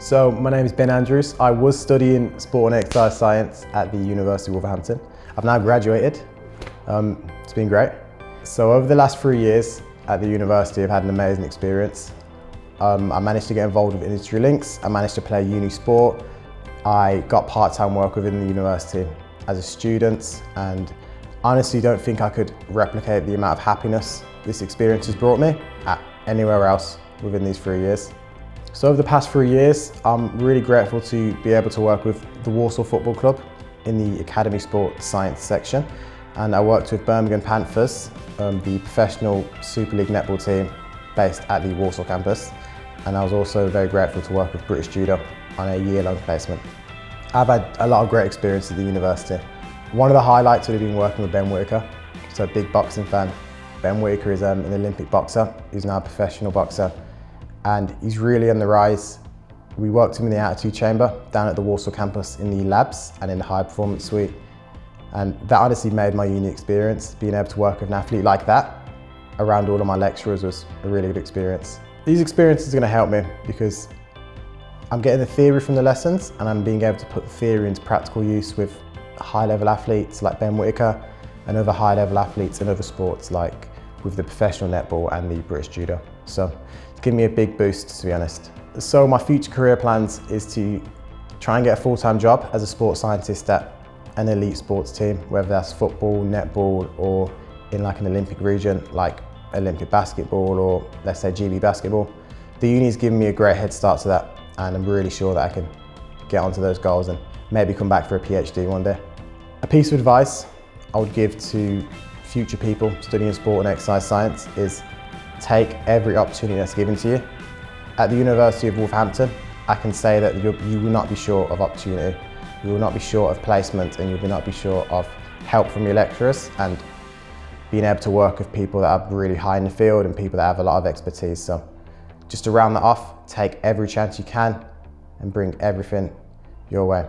So my name is Ben Andrews. I was studying sport and exercise science at the University of Wolverhampton. I've now graduated. It's been great. So over the last 3 years at the university, I've had an amazing experience. I managed to get involved with industry links. I managed to play uni sport. I got part-time work within the university as a student, and honestly don't think I could replicate the amount of happiness this experience has brought me at anywhere else within these 3 years. So over the past 3 years, I'm really grateful to be able to work with the Walsall Football Club in the Academy Sport Science section. And I worked with Birmingham Panthers, the professional Super League netball team based at the Walsall campus. And I was also very grateful to work with British Judo on a year-long placement. I've had a lot of great experience at the university. One of the highlights would have been working with Ben Whittaker, so a big boxing fan. Ben Whittaker is an Olympic boxer. He's now a professional boxer, and he's really on the rise. We worked him in the altitude chamber down at the Walsall campus in the labs and in the high performance suite. And that honestly made my uni experience. Being able to work with an athlete like that around all of my lecturers was a really good experience. These experiences are going to help me because I'm getting the theory from the lessons and I'm being able to put the theory into practical use with high-level athletes like Ben Whittaker and other high-level athletes in other sports like with the professional netball and the British Judo. So it's given me a big boost, to be honest. So my future career plans is to try and get a full-time job as a sports scientist at an elite sports team, whether that's football, netball, or in like an Olympic region like Olympic basketball or let's say GB basketball. The uni's given me a great head start to that, and I'm really sure that I can get onto those goals and maybe come back for a PhD one day. A piece of advice I would give to future people studying sport and exercise science is take every opportunity that's given to you. At the University of Wolverhampton, I can say that you will not be short of opportunity. You will not be short of placement, and you will not be short of help from your lecturers and being able to work with people that are really high in the field and people that have a lot of expertise. So just to round that off, take every chance you can and bring everything your way.